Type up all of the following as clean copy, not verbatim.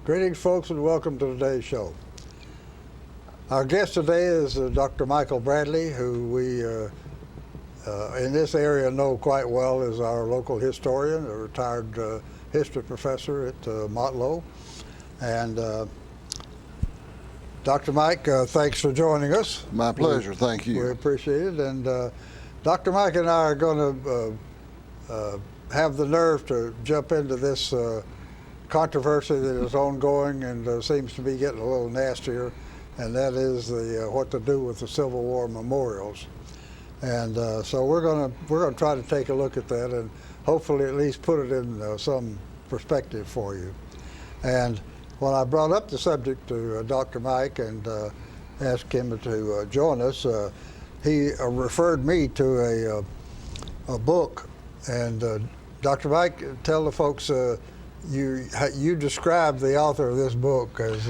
Greetings, folks, and welcome to today's show. Our guest today is Dr. Michael Bradley, who we in this area know quite well as our local historian, a retired history professor at Motlow. And Dr. Mike, thanks for joining us. My pleasure, thank you. We appreciate it. And Dr. Mike and I are going to have the nerve to jump into this controversy that is ongoing and seems to be getting a little nastier, and that is the what to do with the Civil War memorials. And so we're going to try to take a look at that and hopefully at least put it in some perspective for you. And when I brought up the subject to Dr. Mike and asked him to join us, he referred me to a book. And Dr. Mike, tell the folks. You described the author of this book as...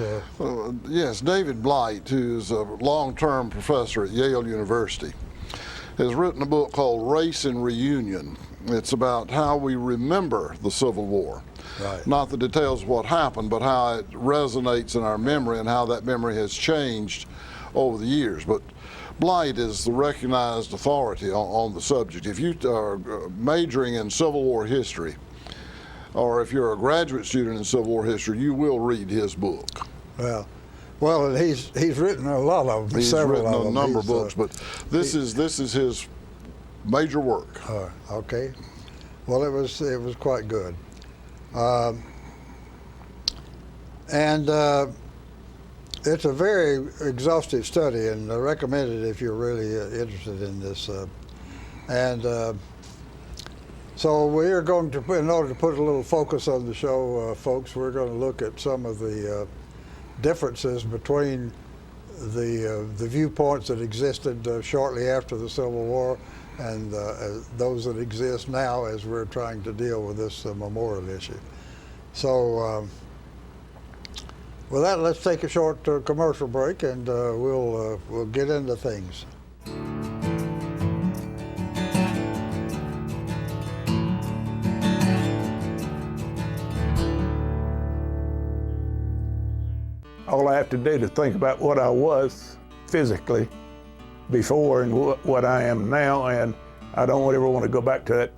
Yes, David Blight, who's a long-term professor at Yale University, has written a book called Race and Reunion. It's about how we remember the Civil War. Right. Not the details of what happened, but how it resonates in our memory and how that memory has changed over the years. But Blight is the recognized authority on the subject. If you are majoring in Civil War history, or if you're a graduate student in Civil War history, you will read his book. Well, and he's written a lot of them. He's written a number of books, but this is his major work. Okay. Well, it was quite good, and it's a very exhaustive study, and I recommend it if you're really interested in this. So we are going to, in order to put a little focus on the show, folks, we're going to look at some of the differences between the viewpoints that existed shortly after the Civil War and those that exist now as we're trying to deal with this memorial issue. So with that, let's take a short commercial break, and we'll get into things. All I have to do to think about what I was physically before and what I am now, and I don't ever want to go back to that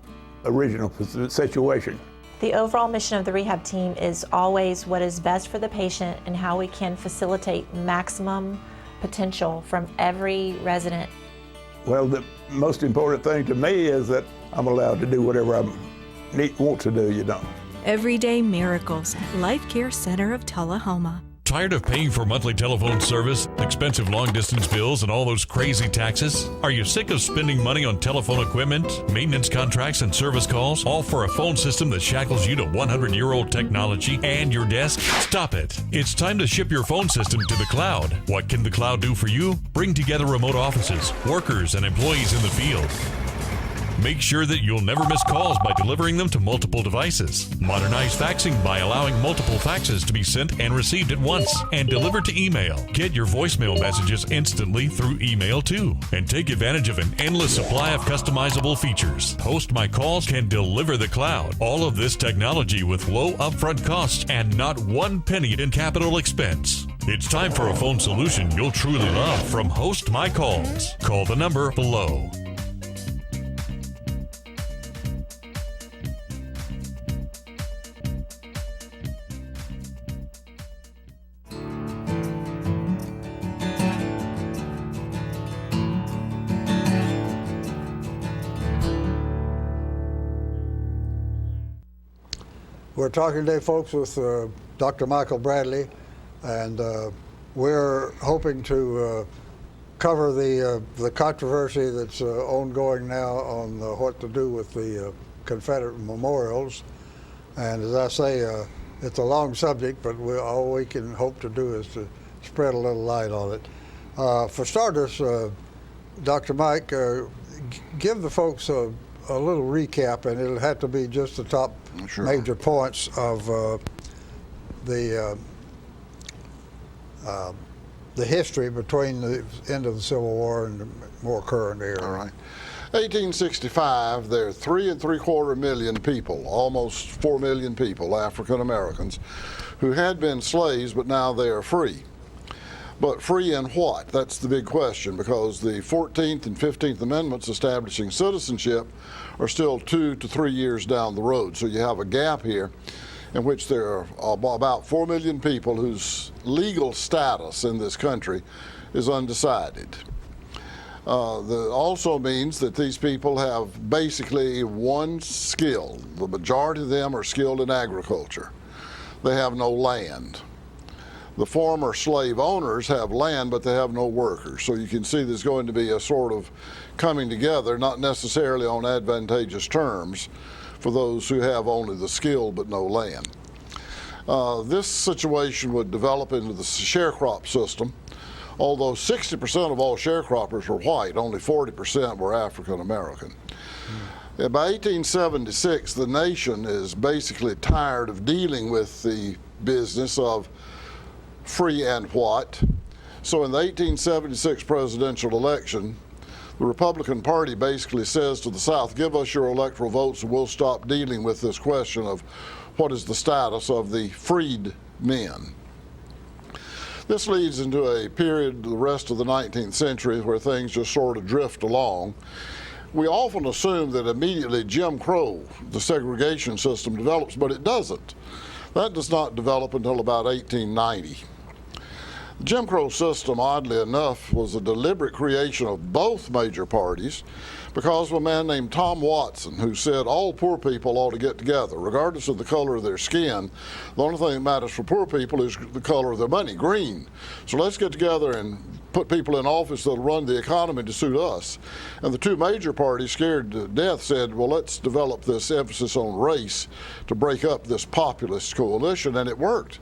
original situation. The overall mission of the rehab team is always what is best for the patient and how we can facilitate maximum potential from every resident. Well, the most important thing to me is that I'm allowed to do whatever I want to do, Everyday Miracles, Life Care Center of Tullahoma. Tired of paying for monthly telephone service, expensive long-distance bills, and all those crazy taxes? Are you sick of spending money on telephone equipment, maintenance contracts, and service calls, all for a phone system that shackles you to 100-year-old technology and your desk? Stop it. It's time to ship your phone system to the cloud. What can the cloud do for you? Bring together remote offices, workers, and employees in the field. Make sure that you'll never miss calls by delivering them to multiple devices. Modernize faxing by allowing multiple faxes to be sent and received at once. And deliver to email. Get your voicemail messages instantly through email too. And take advantage of an endless supply of customizable features. Host My Calls can deliver the cloud. All of this technology with low upfront costs and not one penny in capital expense. It's time for a phone solution you'll truly love from Host My Calls. Call the number below. We're talking today, folks, with Dr. Michael Bradley, and we're hoping to cover the controversy that's ongoing now on what to do with the Confederate memorials. And as I say, it's a long subject, but all we can hope to do is to spread a little light on it. For starters, Dr. Mike, give the folks a little recap, and it'll have to be just the top major points of the history between the end of the Civil War and the more current era. All right. 1865, there are 3.75 million people, almost 4 million people, African Americans, who had been slaves, but now they are free. But free in what? That's the big question, because the 14th and 15th Amendments establishing citizenship are still 2 to 3 years down the road. So you have a gap here in which there are about 4 million people whose legal status in this country is undecided. That also means that these people have basically one skill. The majority of them are skilled in agriculture. They have no land. The former slave owners have land, but they have no workers. So you can see there's going to be a sort of coming together, not necessarily on advantageous terms, for those who have only the skill but no land. This situation would develop into the sharecrop system. Although 60% of all sharecroppers were white, only 40% were African American. By 1876, the nation is basically tired of dealing with the business of free and what. So in the 1876 presidential election, the Republican Party basically says to the South, give us your electoral votes and we'll stop dealing with this question of what is the status of the freed men. This leads into a period, the rest of the 19th century, where things just sort of drift along. We often assume that immediately Jim Crow, the segregation system, develops, but it doesn't. That does not develop until about 1890. The Jim Crow system, oddly enough, was a deliberate creation of both major parties because of a man named Tom Watson, who said all poor people ought to get together, regardless of the color of their skin. The only thing that matters for poor people is the color of their money, green. So let's get together and put people in office that'll run the economy to suit us. And the two major parties, scared to death, said, well, let's develop this emphasis on race to break up this populist coalition, and it worked.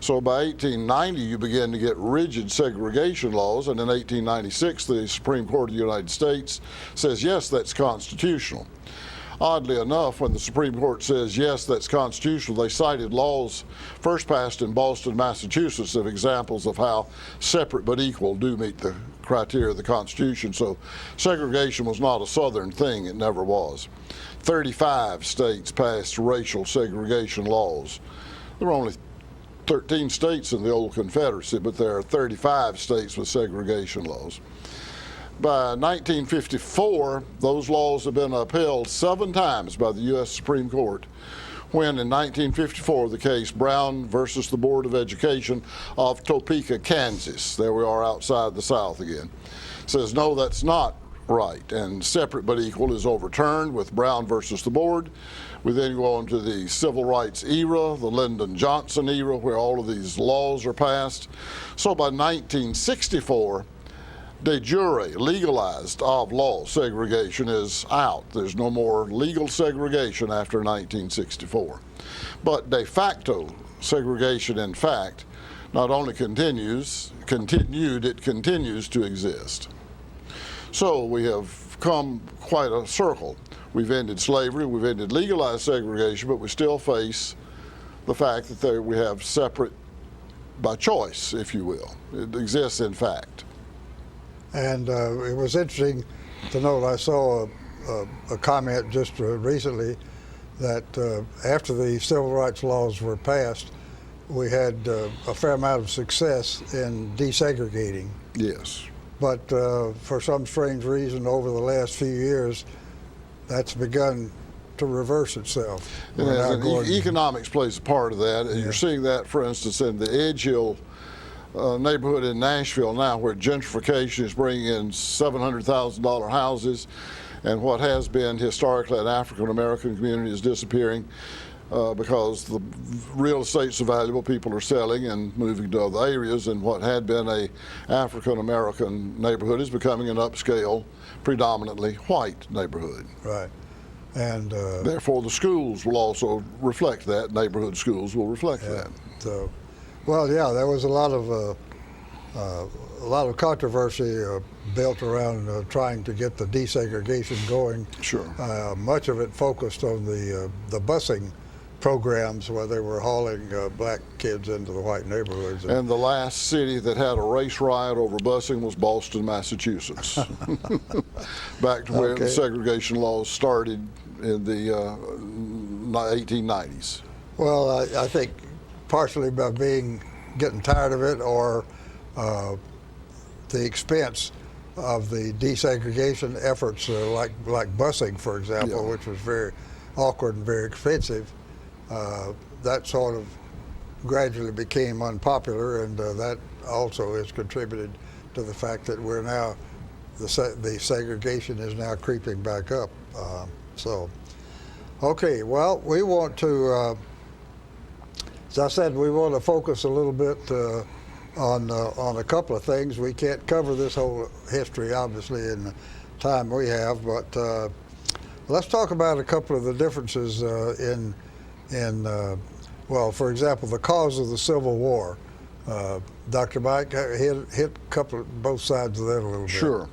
So by 1890, you begin to get rigid segregation laws, and in 1896, the Supreme Court of the United States says, yes, that's constitutional. Oddly enough, when the Supreme Court says, yes, that's constitutional, they cited laws first passed in Boston, Massachusetts, of examples of how separate but equal do meet the criteria of the Constitution. So segregation was not a Southern thing. It never was. 35 states passed racial segregation laws. There were only 13 states in the old Confederacy, but there are 35 states with segregation laws. By 1954, those laws have been upheld 7 times by the U.S. Supreme Court, when in 1954 the case Brown versus the Board of Education of Topeka, Kansas, there we are outside the South again, says no, that's not right, and separate but equal is overturned with Brown versus the Board. We then go on to the Civil Rights era, the Lyndon Johnson era, where all of these laws are passed. So by 1964, de jure, legalized of law, segregation is out. There's no more legal segregation after 1964. But de facto segregation, in fact, not only continued, it continues to exist. So we have come quite a circle. We've ended slavery, we've ended legalized segregation, but we still face the fact that we have separate by choice, if you will. It exists in fact. And it was interesting to note, I saw a comment just recently that after the civil rights laws were passed, we had a fair amount of success in desegregating. Yes. But for some strange reason, over the last few years, that's begun to reverse itself. Economics plays a part of that, and you're seeing that, for instance, in the Edge Hill neighborhood in Nashville now, where gentrification is bringing in $700,000 houses, and what has been historically an African-American community is disappearing because the real estate's so valuable, people are selling and moving to other areas, and what had been a African-American neighborhood is becoming an upscale, predominantly white neighborhood. Right. And therefore the schools will also reflect that. Neighborhood schools will reflect that. So, well, yeah, there was a lot of controversy built around trying to get the desegregation going. Sure. Much of it focused on the busing programs where they were hauling black kids into the white neighborhoods. And the last city that had a race riot over busing was Boston, Massachusetts. Back to where the segregation laws started in the 1890s. Well, I think partially by getting tired of it, or the expense of the desegregation efforts, like busing, for example, which was very awkward and very expensive. That sort of gradually became unpopular, and that also has contributed to the fact that we're now, the segregation is now creeping back up. Okay, well, we want to, as I said, we want to focus a little bit on a couple of things. We can't cover this whole history, obviously, in the time we have, but let's talk about a couple of the differences well, for example, the cause of the Civil War. Dr. Mike, hit both sides of that a little bit. Sure.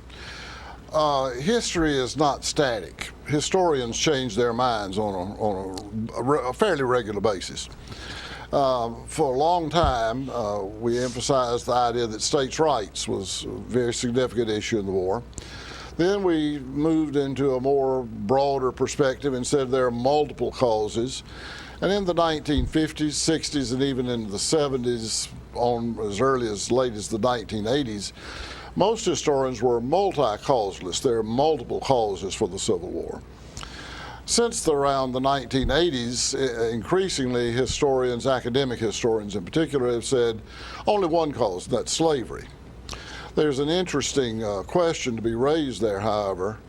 History is not static. Historians change their minds on a fairly regular basis. For a long time, we emphasized the idea that states' rights was a very significant issue in the war. Then we moved into a more broader perspective and said there are multiple causes. And in the 1950s, 60s, and even in the 70s, on as early as late as the 1980s, most historians were multi-causalist. There are multiple causes for the Civil War. Since around the 1980s, increasingly historians, academic historians in particular, have said only one cause, and that's slavery. There's an interesting question to be raised there, however.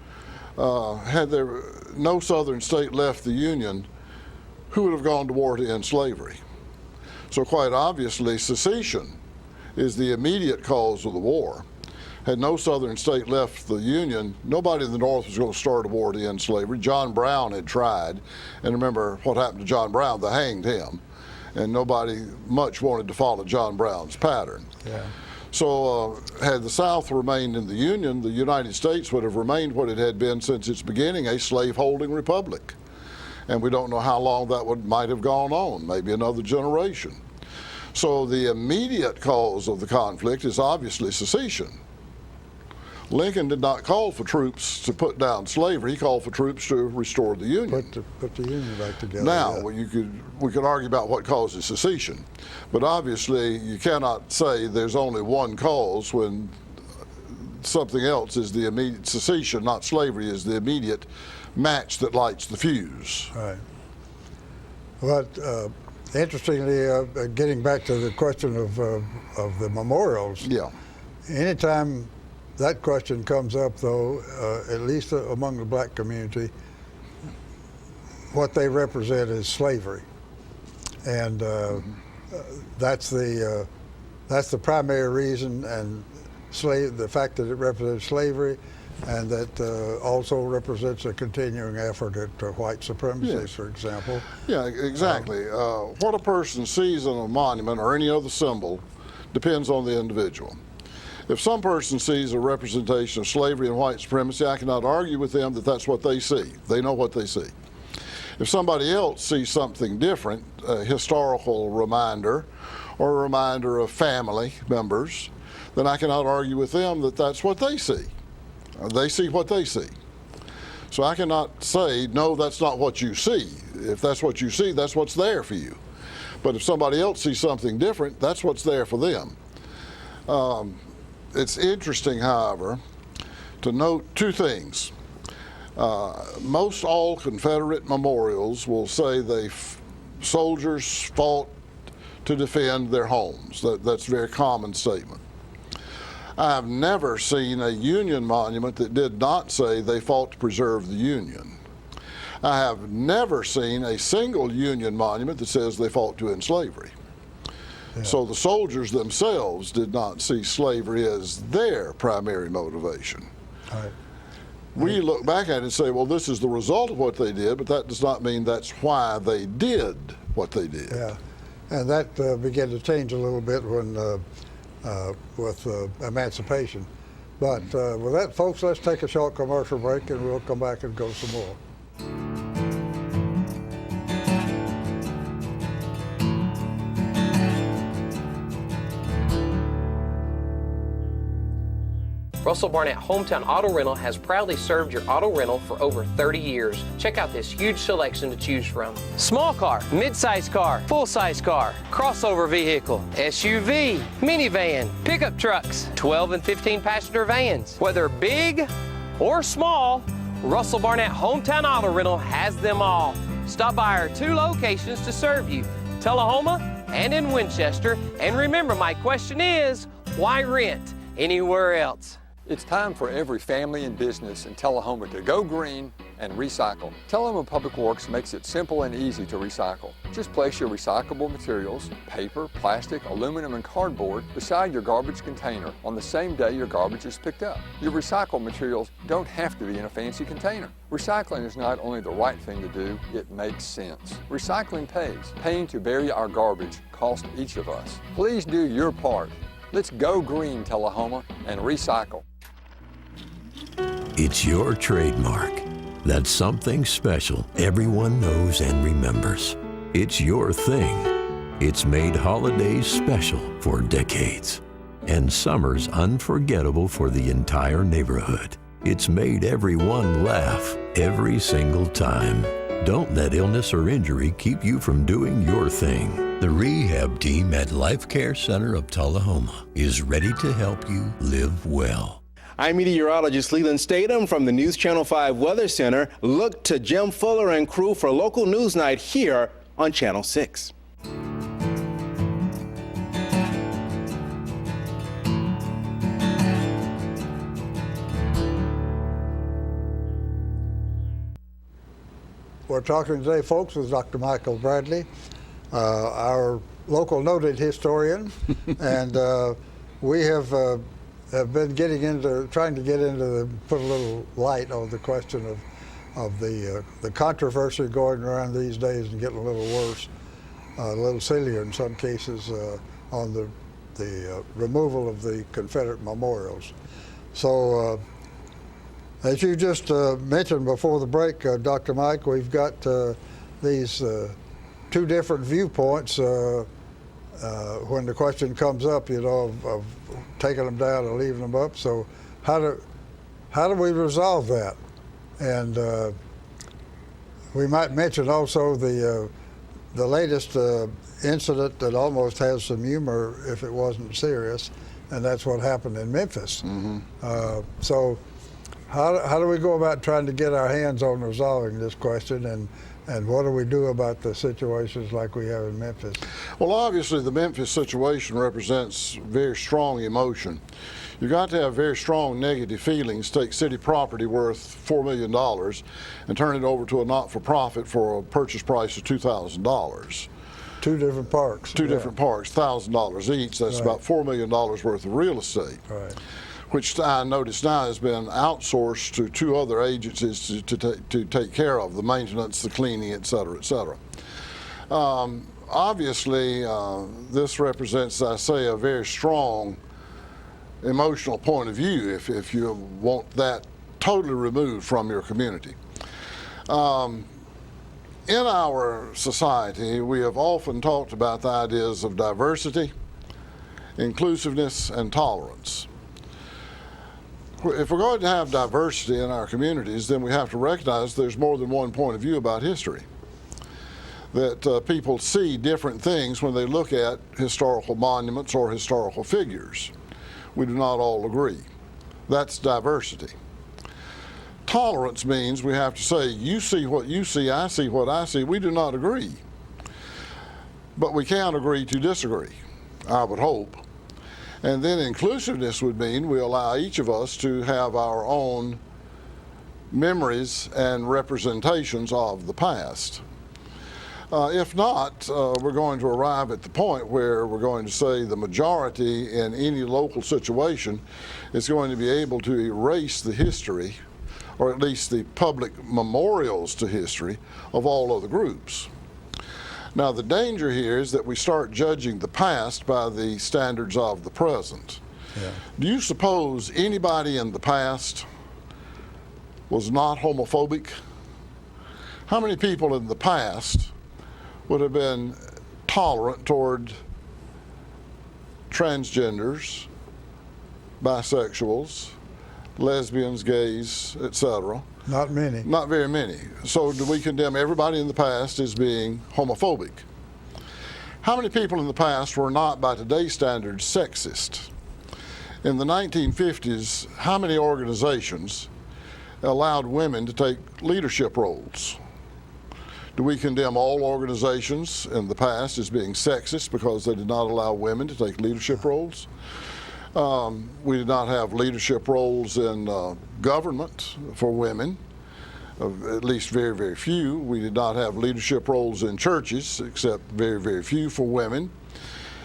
Had there no Southern state left the Union, who would have gone to war to end slavery? So quite obviously, secession is the immediate cause of the war. Had no Southern state left the Union, nobody in the North was going to start a war to end slavery. John Brown had tried, and remember what happened to John Brown, they hanged him, and nobody much wanted to follow John Brown's pattern. Yeah. So had the South remained in the Union, the United States would have remained what it had been since its beginning, a slave-holding republic. And we don't know how long that might have gone on, maybe another generation. So the immediate cause of the conflict is obviously secession. Lincoln did not call for troops to put down slavery. He called for troops to restore the Union. Put the Union back together. Now, we could argue about what causes secession, but obviously you cannot say there's only one cause when something else is the immediate secession, not slavery, is the immediate match that lights the fuse. Right. But interestingly, getting back to the question of the memorials. Yeah. Anytime that question comes up, though, at least among the black community, what they represent is slavery, and that's the primary reason, and the fact that it represents slavery, and that also represents a continuing effort at white supremacy, Yes. for example. Yeah, exactly. What a person sees on a monument or any other symbol depends on the individual. If some person sees a representation of slavery and white supremacy, I cannot argue with them that that's what they see. They know what they see. If somebody else sees something different, a historical reminder or a reminder of family members, then I cannot argue with them that that's what they see. They see what they see. So I cannot say, no, that's not what you see. If that's what you see, that's what's there for you. But if somebody else sees something different, that's what's there for them. It's interesting, however, to note two things. Most all Confederate memorials will say soldiers fought to defend their homes. That's a very common statement. I have never seen a Union monument that did not say they fought to preserve the Union. I have never seen a single Union monument that says they fought to end slavery. Yeah. So the soldiers themselves did not see slavery as their primary motivation. Right. We look back at it and say, well, this is the result of what they did, but that does not mean that's why they did what they did. Yeah, and that began to change a little bit when with emancipation. But with that, folks, let's take a short commercial break, and we'll come back and go some more. Russell Barnett Hometown Auto Rental has proudly served your auto rental for over 30 years. Check out this huge selection to choose from. Small car, mid-size car, full-size car, crossover vehicle, SUV, minivan, pickup trucks, 12 and 15 passenger vans. Whether big or small, Russell Barnett Hometown Auto Rental has them all. Stop by our 2 locations to serve you, Tullahoma and in Winchester. And remember, my question is, why rent anywhere else? It's time for every family and business in Tullahoma to go green and recycle. Tullahoma Public Works makes it simple and easy to recycle. Just place your recyclable materials, paper, plastic, aluminum, and cardboard beside your garbage container on the same day your garbage is picked up. Your recycled materials don't have to be in a fancy container. Recycling is not only the right thing to do, it makes sense. Recycling pays. Paying to bury our garbage costs each of us. Please do your part. Let's go green, Tullahoma, and recycle. It's your trademark. That's something special everyone knows and remembers. It's your thing. It's made holidays special for decades and summers unforgettable for the entire neighborhood. It's made everyone laugh every single time. Don't let illness or injury keep you from doing your thing. The rehab team at Life Care Center of Tullahoma is ready to help you live well. I'm meteorologist Leland Statham from the News Channel 5 Weather Center. Look to Jim Fuller and crew for local news night here on Channel 6. We're talking today, folks, with Dr. Michael Bradley, our local noted historian, and we have been trying to put a little light on the question of the controversy going around these days and getting a little worse, a little sillier in some cases, on the removal of the Confederate memorials. So, as you just mentioned before the break, Dr. Mike, we've got these 2 different viewpoints when the question comes up, of taking them down or leaving them up. So how do we resolve that? And we might mention also the latest incident that almost has some humor if it wasn't serious, and that's what happened in Memphis. Mm-hmm. So how do we go about trying to get our hands on resolving this question, and what do we do about the situations like we have in Memphis? Well, obviously the Memphis situation represents very strong emotion. You've got to have very strong negative feelings. Take city property worth $4 million and turn it over to a not-for-profit for a purchase price of $2,000. 2 different parks. 2 different parks, $1,000 each. That's right. About $4 million worth of real estate. Right. Which I notice now has been outsourced to 2 other agencies to take care of the maintenance, the cleaning, et cetera, et cetera. Obviously, this represents, I say, a very strong emotional point of view if you want that totally removed from your community. In our society, we have often talked about the ideas of diversity, inclusiveness, and tolerance. If we're going to have diversity in our communities, then we have to recognize there's more than one point of view about history. That people see different things when they look at historical monuments or historical figures. We do not all agree. That's diversity. Tolerance means we have to say, you see what you see, I see what I see. We do not agree. But we can agree to disagree, I would hope. And then inclusiveness would mean we allow each of us to have our own memories and representations of the past. If not, we're going to arrive at the point where we're going to say the majority in any local situation is going to be able to erase the history, or at least the public memorials to history, of all other groups. Now, the danger here is that we start judging the past by the standards of the present. Yeah. Do you suppose anybody in the past was not homophobic? How many people in the past would have been tolerant toward transgenders, bisexuals, lesbians, gays, etc. Not many. Not very many. So do we condemn everybody in the past as being homophobic? How many people in the past were not, by today's standards, sexist? In the 1950s, how many organizations allowed women to take leadership roles? Do we condemn all organizations in the past as being sexist because they did not allow women to take leadership roles? We did not have leadership roles in government for women, at least very, very few. We did not have leadership roles in churches, except very, very few for women.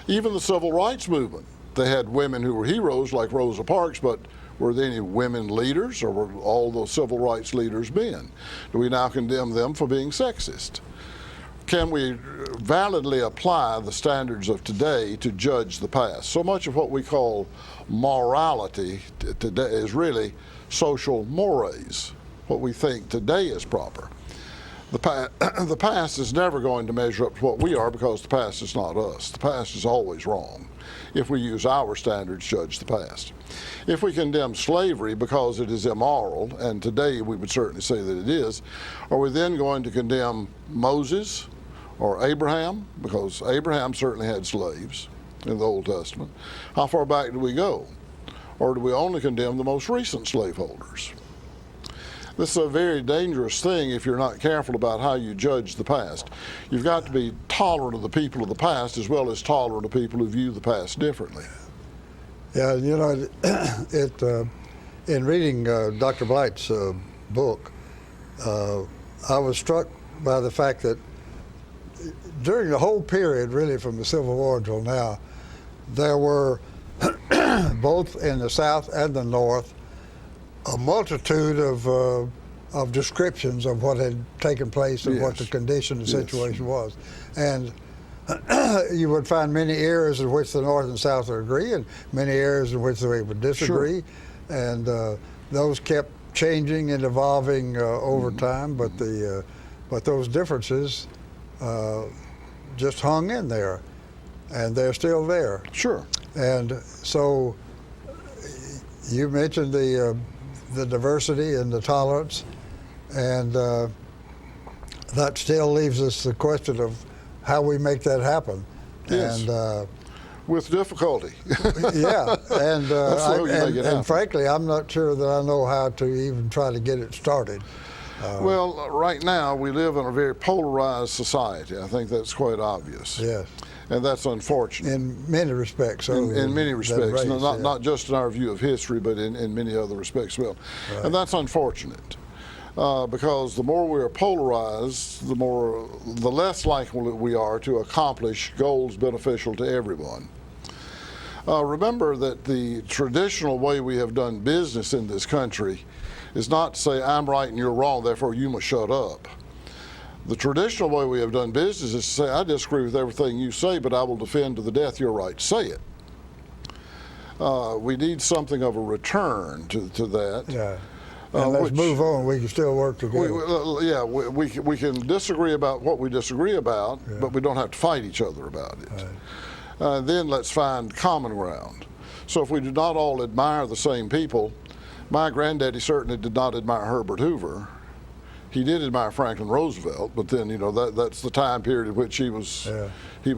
Even the civil rights movement, they had women who were heroes like Rosa Parks, but were there any women leaders, or were all those civil rights leaders men? Do we now condemn them for being sexist? Can we validly apply the standards of today to judge the past? So much of what we call morality today is really social mores, what we think today is proper. The past is never going to measure up to what we are, because the past is not us. The past is always wrong if we use our standards to judge the past. If we condemn slavery because it is immoral, and today we would certainly say that it is, are we then going to condemn Moses or Abraham? Because Abraham certainly had slaves in the Old Testament. How far back do we go? Or do we only condemn the most recent slaveholders? This is a very dangerous thing if you're not careful about how you judge the past. You've got to be tolerant of the people of the past as well as tolerant of people who view the past differently. Yeah, you know, in reading Dr. Blight's book, I was struck by the fact that during the whole period, really from the Civil War until now, there were, both in the South and the North, a multitude of descriptions of what had taken place and what the condition, the situation was. And you would find many areas in which the North and South would agree, and many areas in which they would disagree. Sure. And those kept changing and evolving over time, but those differences just hung in there, and they're still there. Sure. And so you mentioned the diversity and the tolerance, and that still leaves us the question of how we make that happen. Yes. And with difficulty. Yeah, and and frankly, I'm not sure that I know how to even try to get it started. Well, right now we live in a very polarized society. I think that's quite obvious. Yes. And that's unfortunate. In many respects. In many respects, race, not just in our view of history, but in many other respects as well. Right. And that's unfortunate, because the more we are polarized, the less likely we are to accomplish goals beneficial to everyone. Remember that the traditional way we have done business in this country is not to say, I'm right and you're wrong, therefore you must shut up. The traditional way we have done business is to say, I disagree with everything you say, but I will defend to the death your right to say it. We need something of a return to that. Yeah. And let's move on. We can still work together. We can disagree about what we disagree about, but we don't have to fight each other about it. Right. Then let's find common ground. So if we do not all admire the same people, my granddaddy certainly did not admire Herbert Hoover. He did admire Franklin Roosevelt, but then, you know, that's the time period in which he was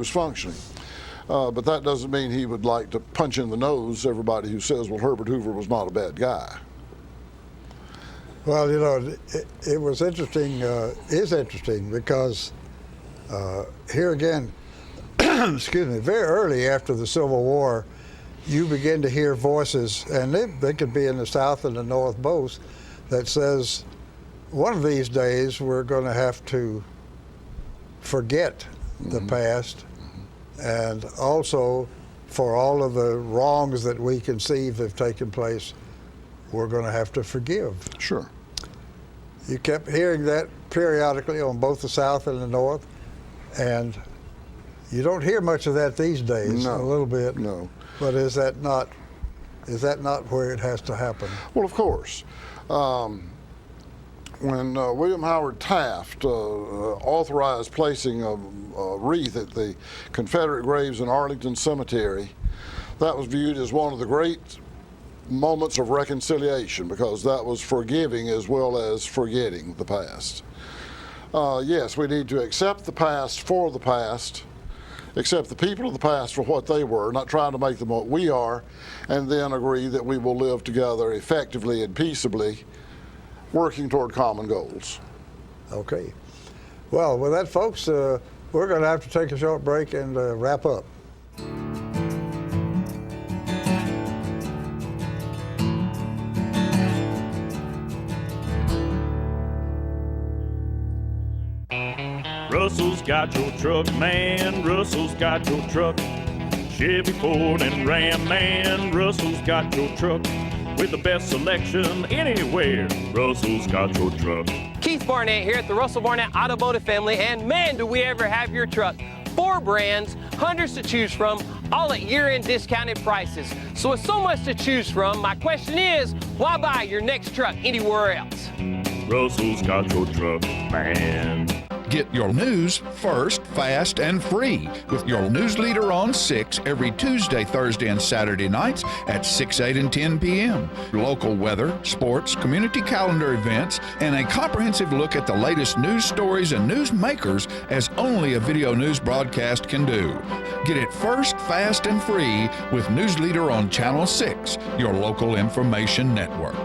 functioning. But that doesn't mean he would like to punch in the nose everybody who says, well, Herbert Hoover was not a bad guy. Well, you know, it was interesting, is interesting, because here again, excuse me, very early after the Civil War, you begin to hear voices, and they could be in the South and the North both, that says, one of these days we're going to have to forget the past, and also for all of the wrongs that we conceive have taken place, we're going to have to forgive. Sure. You kept hearing that periodically on both the South and the North, and you don't hear much of that these days. No. A little bit. No. But is that not where it has to happen? Well, of course. When William Howard Taft authorized placing a wreath at the Confederate graves in Arlington Cemetery, that was viewed as one of the great moments of reconciliation, because that was forgiving as well as forgetting the past. Yes, we need to accept the past for the past, accept the people of the past for what they were, not trying to make them what we are, and then agree that we will live together effectively and peaceably, working toward common goals. Okay. Well, with that, folks, we're going to have to take a short break and wrap up. Russell's got your truck, man. Russell's got your truck. Chevy, Ford, and Ram, man. Russell's got your truck. With the best selection anywhere. Russell's got your truck. Keith Barnett here at the Russell Barnett Automotive family, and man, do we ever have your truck. 4 brands, hundreds to choose from, all at year-end discounted prices. So with so much to choose from, my question is, why buy your next truck anywhere else? Russell's got your truck, man. Get your news first, fast, and free with your news leader on 6 every Tuesday, Thursday, and Saturday nights at 6, 8, and 10 p.m. Local weather, sports, community calendar events, and a comprehensive look at the latest news stories and news makers as only a video news broadcast can do. Get it first, fast, and free with News Leader on Channel 6, your local information network.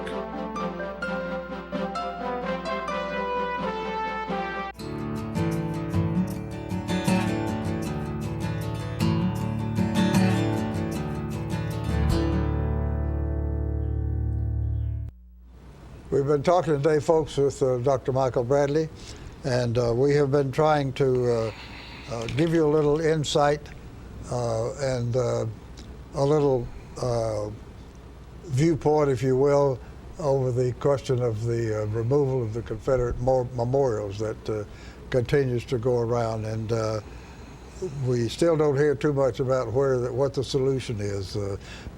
We've been talking today, folks, with Dr. Michael Bradley, and we have been trying to give you a little insight and a little viewpoint, if you will, over the question of the removal of the Confederate memorials that continues to go around. And we still don't hear too much about what the solution is.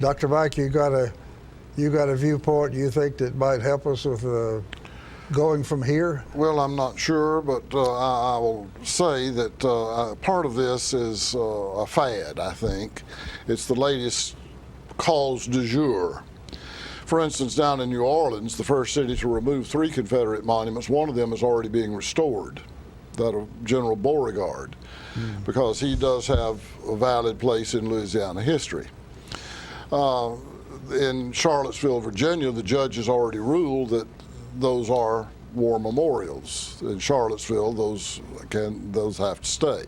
Dr. Mike, you got a viewpoint you think that might help us with going from here? Well, I'm not sure, but I will say that part of this is a fad, I think. It's the latest cause du jour. For instance, down in New Orleans, the first city to remove 3 Confederate monuments, one of them is already being restored, that of General Beauregard, because he does have a valid place in Louisiana history. In Charlottesville, Virginia, the judge has already ruled that those are war memorials. In Charlottesville, those have to stay.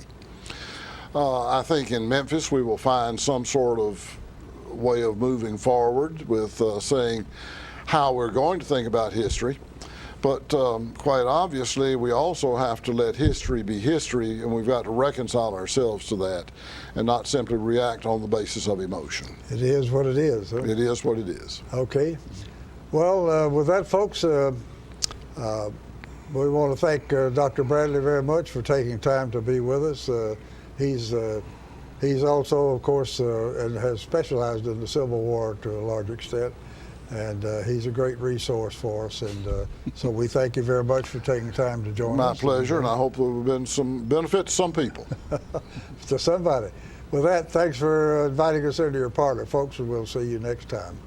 I think in Memphis we will find some sort of way of moving forward with saying how we're going to think about history. But quite obviously, we also have to let history be history, and we've got to reconcile ourselves to that and not simply react on the basis of emotion. It is what it is. Huh? It is what it is. Okay. Well, with that, folks, we want to thank Dr. Bradley very much for taking time to be with us. He's also, of course, and has specialized in the Civil War to a large extent. And he's a great resource for us, and so we thank you very much for taking time to join us. My pleasure, and I hope there have been some benefit to some people. To somebody. With that, thanks for inviting us into your parlor, folks, and we'll see you next time.